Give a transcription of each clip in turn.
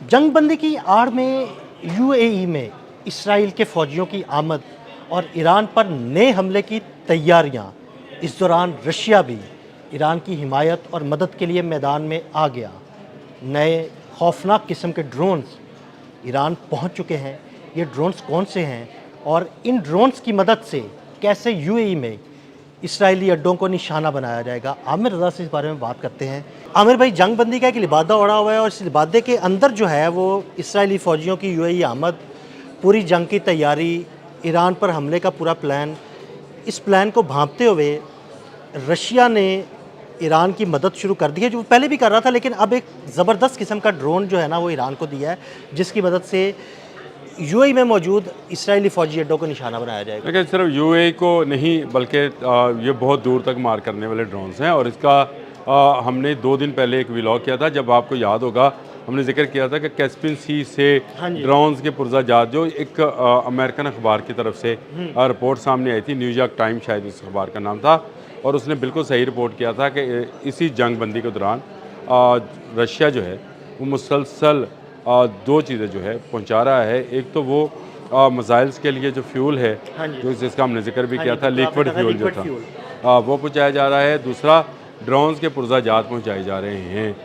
जंगबंदी की आड़ में यूएई में इसराइल के फौजियों की आमद और ईरान पर नए हमले की तैयारियां। इस दौरान रशिया भी ईरान की हिमायत और मदद के लिए मैदान में आ गया। नए खौफनाक किस्म के ड्रोन्स ईरान पहुंच चुके हैं। ये ड्रोन्स कौन से हैं और इन ड्रोन्स की मदद से कैसे यूएई में इसराइली अड्डों को निशाना बनाया जाएगा, आमिर रज़ा से इस बारे में बात करते हैं। आमिर भाई, जंगबंदी का एक लिबादा उड़ा हुआ है और इस लिबादे के अंदर जो है वो इसराइली फ़ौजियों की यूएई आमद, पूरी जंग की तैयारी, ईरान पर हमले का पूरा प्लान। इस प्लान को भांपते हुए रशिया ने ईरान की मदद शुरू कर दी है, जो पहले भी कर रहा था, लेकिन अब एक ज़बरदस्त किस्म का ड्रोन जो है ना वो ईरान को दिया है, जिसकी मदद से यूएई में मौजूद इसराइली फ़ौजी अड्डों को निशाना बनाया जाएगा। लेकिन सिर्फ यूएई को नहीं बल्कि ये बहुत दूर तक मार करने वाले ड्रोन्स हैं। और इसका हमने 2 दिन पहले एक व्लॉग किया था, जब आपको याद होगा हमने जिक्र किया था कि कैस्पियन सी से ड्रोन्स के पुर्जा जहाज, जो एक अमेरिकन अखबार की तरफ से रिपोर्ट सामने आई थी, न्यूयॉर्क टाइम्स शायद इस अखबार का नाम था, और उसने बिल्कुल सही रिपोर्ट किया था कि इसी जंगबंदी के दौरान रशिया जो है वो मुसलसल 2 चीज़ें जो है पहुंचा रहा है। एक तो वो मिसाइल्स के लिए जो फ्यूल है, जो जिसका हमने जिक्र भी किया था, लिक्विड फ्यूल जो था वो पहुंचाया जा रहा है। दूसरा, ड्रोन्स के पुर्जा जात पहुंचाए जा रहे हैं।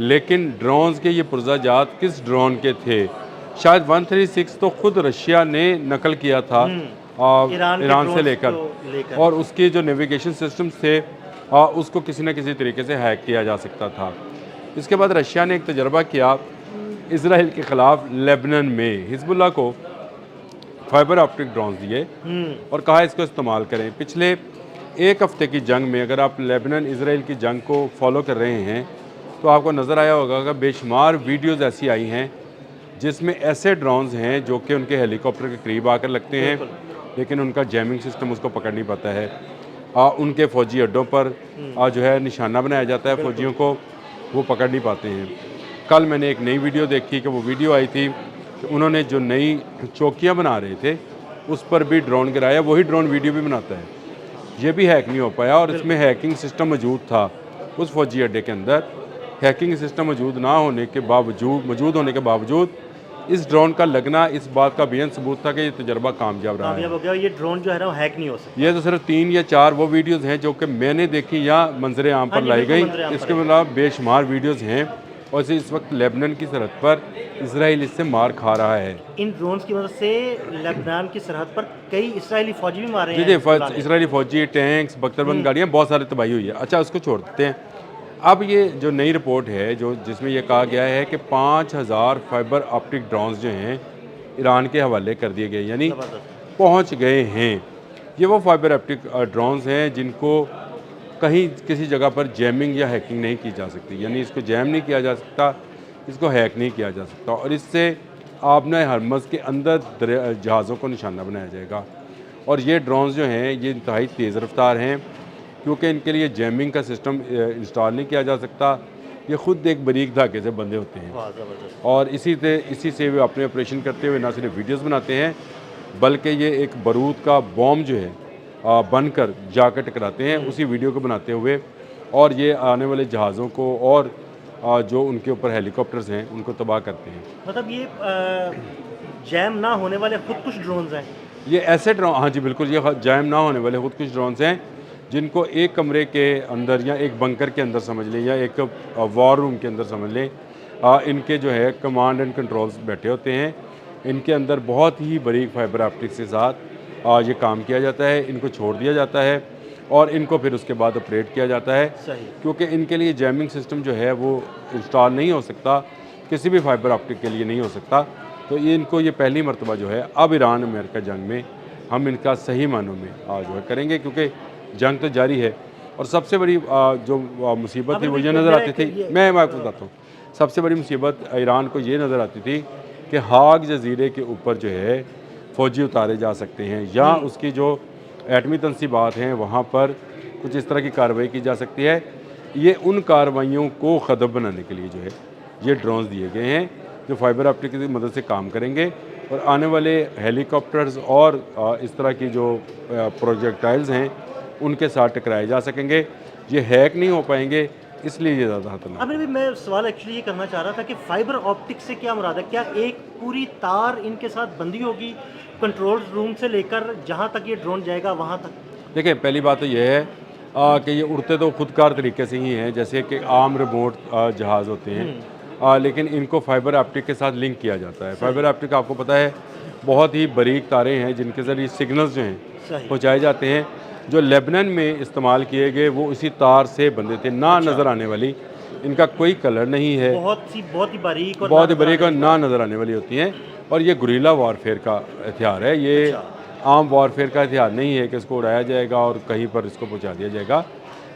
लेकिन ड्रोन्स के ये पुर्जा जात किस ड्रोन के थे? शायद 136 तो खुद रशिया ने नकल किया था ईरान से लेकर, और उसके जो नेविगेशन सिस्टम थे उसको किसी न किसी तरीके से हैक किया जा सकता था। इसके बाद रशिया ने एक तजर्बा किया इसराइल के ख़िलाफ़ लेबनान में, हिजबुल्लाह को फाइबर ऑप्टिक ड्रोन्स दिए और कहा इसको इस्तेमाल करें। पिछले 1 हफ़्ते की जंग में अगर आप लेबनान इसराइल की जंग को फॉलो कर रहे हैं तो आपको नज़र आया होगा कि बेशुमार वीडियोज़ ऐसी आई हैं जिसमें ऐसे ड्रोन्स हैं जो कि उनके हेलीकॉप्टर के करीब आकर लगते हैं, लेकिन उनका जैमिंग सिस्टम उसको पकड़ नहीं पाता है। उनके फ़ौजी अड्डों पर जो है निशाना बनाया जाता है फ़ौजियों को, वो पकड़ नहीं पाते हैं। कल मैंने एक नई वीडियो देखी कि वो वीडियो आई थी कि उन्होंने जो नई चौकियाँ बना रहे थे उस पर भी ड्रोन गिराया, वही ड्रोन वीडियो भी बनाता है। ये भी हैक नहीं हो पाया, और इसमें हैकिंग सिस्टम मौजूद था उस फौजी अड्डे के अंदर। हैकिंग सिस्टम मौजूद होने के बावजूद इस ड्रोन का लगना इस बात का बेहद सबूत था कि ये तजर्बा कामयाब रहा है। हो गया। ये ड्रोन जो है ना वो हैक नहीं हो सकता। ये तो सिर्फ 3 या 4 वो वीडियोज़ हैं जो कि मैंने देखी या मंजर आम पर लाई गई। इसके अलावा बेशुमार वीडियोज़ हैं, और इस वक्त लेबनान की सरहद पर इसराइल इससे मार खा रहा है। इन ड्रोन्स की मदद से लेबनान की सरहद पर कई इसराइली फौजी भी मारे हैं। जी, इसराइली फौजी, टैंक्स, बख्तरबंद गाड़ियाँ, बहुत सारी तबाही हुई है। अच्छा, उसको छोड़ देते हैं। अब ये जो नई रिपोर्ट है जिसमें ये कहा गया है कि 5000 फाइबर ऑप्टिक ड्रोन्स जो हैं ईरान के हवाले कर दिए गए, यानी पहुँच गए हैं। ये वो फाइबर ऑप्टिक ड्रोन्स हैं जिनको कहीं किसी जगह पर जैमिंग या हैकिंग नहीं की जा सकती, यानी इसको जैम नहीं किया जा सकता, इसको हैक नहीं किया जा सकता, और इससे आपने हरमज़ के अंदर जहाज़ों को निशाना बनाया जाएगा। और ये ड्रोन्स जो हैं ये इंतहाई तेज़ रफ्तार हैं, क्योंकि इनके लिए जैमिंग का सिस्टम इंस्टॉल नहीं किया जा सकता। ये ख़ुद एक बारीक धागे से बंधे होते हैं, और इसी से वे अपने ऑपरेशन करते हुए ना सिर्फ वीडियोज़ बनाते हैं, बल्कि ये एक बारूद का बॉम्ब जो है बनकर जाकर टकराते हैं उसी वीडियो को बनाते हुए, और ये आने वाले जहाज़ों को और जो उनके ऊपर हेलीकॉप्टर्स हैं उनको तबाह करते हैं। मतलब ये जैम ना होने वाले खुद कुछ ड्रोन्स हैं। ये ऐसे ड्रोन, हाँ जी बिल्कुल, ये जैम ना होने वाले खुद कुछ ड्रोन्स हैं जिनको एक कमरे के अंदर या एक बंकर के अंदर समझ लें या एक वॉर रूम के अंदर समझ लें, इनके जो है कमांड एंड कंट्रोल्स बैठे होते हैं। इनके अंदर बहुत ही बारीक फाइबर ऑप्टिक्स के साथ ये काम किया जाता है। इनको छोड़ दिया जाता है और इनको फिर उसके बाद ऑपरेट किया जाता है, क्योंकि इनके लिए जैमिंग सिस्टम जो है वो इंस्टॉल नहीं हो सकता, किसी भी फाइबर ऑप्टिक के लिए नहीं हो सकता। तो इनको ये पहली मरतबा जो है अब ईरान अमेरिका जंग में हम इनका सही मानों में जो है करेंगे, क्योंकि जंग तो जारी है। और सबसे बड़ी जो मुसीबत थी वो ये नज़र आती थी, मैं आपको बताता हूँ, सबसे बड़ी मुसीबत ईरान को ये नज़र आती थी कि हाग जजीरे के ऊपर जो है फ़ौजी उतारे जा सकते हैं, या उसकी जो एटमी तनसीबात हैं वहाँ पर कुछ इस तरह की कार्रवाई की जा सकती है। ये उन कार्रवाइयों को ख़दम बनाने के लिए जो है ये ड्रोन्स दिए गए हैं जो फाइबर ऑप्टिक की मदद से काम करेंगे, और आने वाले हेलीकॉप्टर्स और इस तरह की जो प्रोजेक्टाइल्स हैं उनके साथ टकराए जा सकेंगे। ये हैक नहीं हो पाएंगे, इसलिए ये ज़्यादा खतरनाक। अभी भी मैं सवाल एक्चुअली ये करना चाह रहा था कि फाइबर ऑप्टिक से क्या मुराद है? क्या एक पूरी तार इनके साथ बंधी होगी कंट्रोल रूम से लेकर जहाँ तक ये ड्रोन जाएगा वहाँ तक? देखिए, पहली बात तो ये है कि ये उड़ते तो खुदकार तरीके से ही हैं, जैसे कि आम रिमोट जहाज़ होते हैं, लेकिन इनको फाइबर ऑप्टिक के साथ लिंक किया जाता है। फाइबर ऑप्टिक आपको पता है बहुत ही बारीक तारें हैं जिनके ज़रिए सिग्नल्स जो हैं सही। पहुँचाए जाते हैं। जो लेबनान में इस्तेमाल किए गए वो इसी तार से बंधे थे, ना नज़र आने वाली, इनका कोई कलर नहीं है, बहुत ही बारीक और बहुत ही ना नज़र बारीक और आने ना नज़र आने वाली होती हैं। और ये गुरीला वॉरफेयर का हथियार है, ये आम वॉरफेयर का हथियार नहीं है कि इसको उड़ाया जाएगा और कहीं पर इसको पहुंचा दिया जाएगा।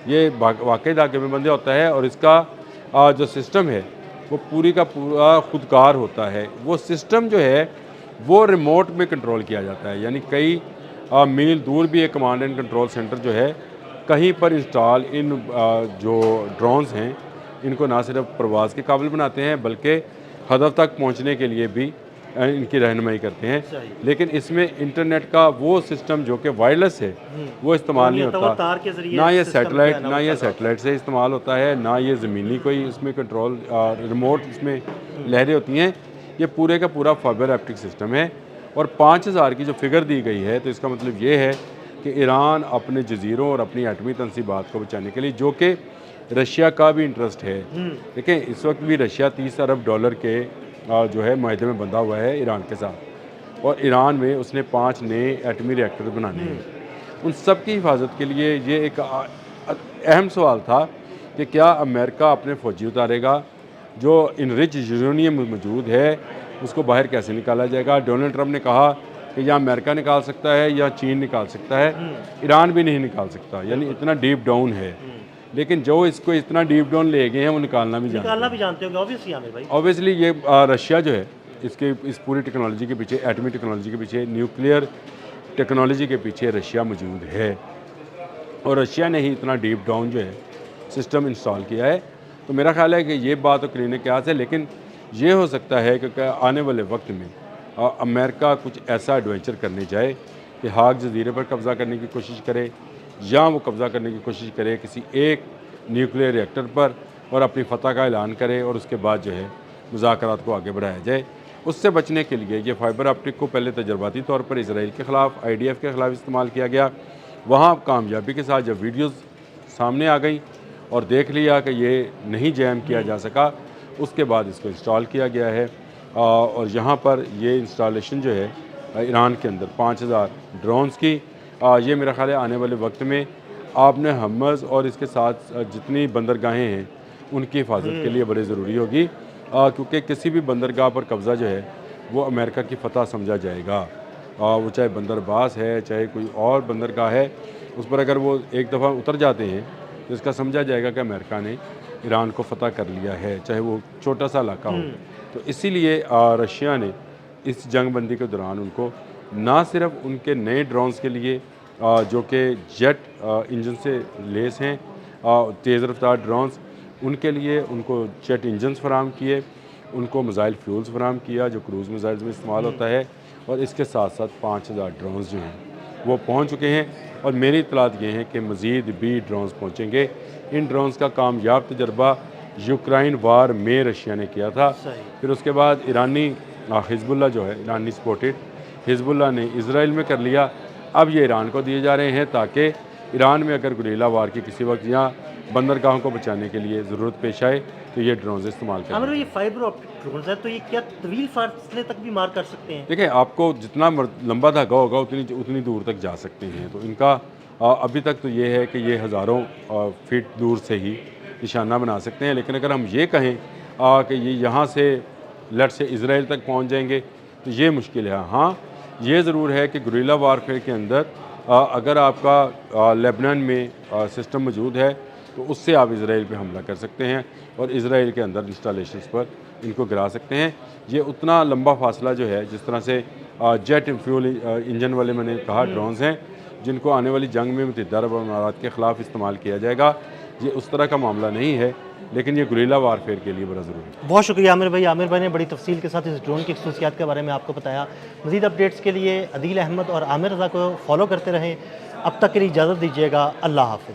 ये वाकई धागे में बंधे होता है और इसका जो सिस्टम है वो पूरी का पूरा खुदकार होता है। वो सिस्टम जो है वो रिमोट में कंट्रोल किया जाता है, यानी कई मील दूर भी एक कमांड एंड कंट्रोल सेंटर जो है कहीं पर इंस्टॉल इन जो ड्रोन्स हैं इनको ना सिर्फ परवाज़ के काबिल बनाते हैं बल्कि हदफ तक पहुंचने के लिए भी इनकी रहनुमाई करते हैं। लेकिन इसमें इंटरनेट का वो सिस्टम जो कि वायरलेस है वो इस्तेमाल नहीं होता, तार के जरिए ना ये सिस्टम सैटेलाइट जो है ना ना वो ये चल रहा सैटेलाइट से इस्तेमाल होता है, ना ये ज़मीनी कोई इसमें कंट्रोल रिमोट इसमें लहरें होती हैं। ये पूरे का पूरा फाइबर ऑप्टिक सिस्टम है। और 5000 की जो फिगर दी गई है तो इसका मतलब ये है कि ईरान अपने जजीरों और अपनी एटमी तनसीबात को बचाने के लिए, जो कि रशिया का भी इंटरेस्ट है, देखें इस वक्त भी रशिया 30 अरब डॉलर के जो है माहदे में बंधा हुआ है ईरान के साथ, और ईरान में उसने 5 नए एटमी रिएक्टर बनाने हैं। उन सब की हिफाजत के लिए ये एक अहम सवाल था कि क्या अमेरिका अपने फ़ौजी उतारेगा, जो इनरिच यूरेनियम मौजूद है उसको बाहर कैसे निकाला जाएगा। डोनाल्ड ट्रंप ने कहा कि या अमेरिका निकाल सकता है या चीन निकाल सकता है, ईरान भी नहीं निकाल सकता, यानी इतना डीप डाउन है। लेकिन जो इसको इतना डीप डाउन ले गए हैं वो निकालना भी जानते होंगे ऑब्वियसली आमिर भाई। ऑब्वियसली ये रशिया जो है इसके इस पूरी टेक्नोलॉजी के पीछे, एटमी टेक्नोलॉजी के पीछे, न्यूक्लियर टेक्नोलॉजी के पीछे रशिया मौजूद है, और रशिया ने ही इतना डीप डाउन जो है सिस्टम इंस्टॉल किया है। तो मेरा ख्याल है कि ये बात तो करीने क्यास है, लेकिन ये हो सकता है कि आने वाले वक्त में अमेरिका कुछ ऐसा एडवेंचर करने जाए कि हाक जजीरे पर कब्ज़ा करने की कोशिश करे, या वो कब्ज़ा करने की कोशिश करे किसी एक न्यूक्लियर रिएक्टर पर और अपनी फतह का ऐलान करे, और उसके बाद जो है मुज़ाकरात को आगे बढ़ाया जाए। उससे बचने के लिए ये फाइबर ऑप्टिक को पहले तजर्बाती तौर पर इसराइल के ख़िलाफ़, IDF के ख़िलाफ़ इस्तेमाल किया गया। वहाँ कामयाबी के साथ जब वीडियोज़ सामने आ गई और देख लिया कि ये नहीं जैम किया जा सका, उसके बाद इसको इंस्टॉल किया गया है। और यहाँ पर ये इंस्टॉलेशन जो है ईरान के अंदर 5000 ड्रोन्स की, ये मेरा ख्याल है आने वाले वक्त में आपने हमज़ और इसके साथ जितनी बंदरगाहें हैं उनकी हिफाजत के लिए बड़े ज़रूरी होगी, क्योंकि किसी भी बंदरगाह पर कब्ज़ा जो है वो अमेरिका की फ़तह समझा जाएगा। वो चाहे बंदरबास है, चाहे कोई और बंदरगाह है, उस पर अगर वो एक दफ़ा उतर जाते हैं तो इसका समझा जाएगा कि अमेरिका ने ईरान को फ़तह कर लिया है, चाहे वो छोटा सा इलाका हो। तो इसीलिए रशिया ने इस जंगबंदी के दौरान उनको ना सिर्फ उनके नए ड्रोन्स के लिए जो कि जेट इंजन से लेस हैं, तेज़ रफ्तार ड्रोन्स, उनके लिए उनको जेट इंजन्स फराम किए, उनको मिसाइल फ्यूल्स फराम किया जो क्रूज़ मिसाइल्स में इस्तेमाल होता है, और इसके साथ साथ 5000 ड्रोन्स जो हैं वो पहुंच चुके हैं। और मेरी इतलात ये हैं कि मज़ीद भी ड्रोन्स पहुंचेंगे। इन ड्रोन्स का कामयाब तजर्बा यूक्रेन वार में रशिया ने किया था, फिर उसके बाद ईरानी हिजबुल्लाह जो है, ईरानी सपोर्टेड हिजबुल्लाह ने इसराइल में कर लिया। अब ये ईरान को दिए जा रहे हैं ताकि ईरान में अगर गुरीला वार की किसी वक्त या बंदरगाहों को बचाने के लिए ज़रूरत पेश आए तो ये ड्रोन इस्तेमाल करें। ये फाइबर ऑप्टिक ड्रोन है तो ये क्या तवील फासले तक भी मार कर सकते हैं? देखिए, आपको जितना लंबा धागा होगा उतनी दूर तक जा सकते हैं। तो इनका अभी तक तो ये है कि ये हज़ारों फीट दूर से ही निशाना बना सकते हैं, लेकिन अगर हम ये कहें कि ये यहाँ से लट से इसराइल तक पहुँच जाएंगे तो ये मुश्किल है। हाँ, ये ज़रूर है कि गुरिल्ला वारफेयर के अंदर अगर आपका लेबनान में सिस्टम मौजूद है तो उससे आप इसराइल पे हमला कर सकते हैं और इसराइल के अंदर इंस्टॉलेशंस पर इनको गिरा सकते हैं। ये उतना लंबा फासला जो है, जिस तरह से जेट फ्यूल इंजन वाले मैंने कहा ड्रोन्स हैं जिनको आने वाली जंग में मुत्तहिदा अरब अमारात के ख़िलाफ़ इस्तेमाल किया जाएगा, ये उस तरह का मामला नहीं है, लेकिन ये गुरिल्ला वारफेयर के लिए बड़ा ज़रूरी है। बहुत शुक्रिया आमिर भाई। आमिर भाई ने बड़ी तफसील के साथ इस ड्रोन की खसूसियात के बारे में आपको बताया। मज़ीद अपडेट्स के लिए अदील अहमद और आमिर रज़ा को फॉलो करते रहें। अब तक के लिए इजाज़त दीजिएगा। अल्लाह हाफ़िज़।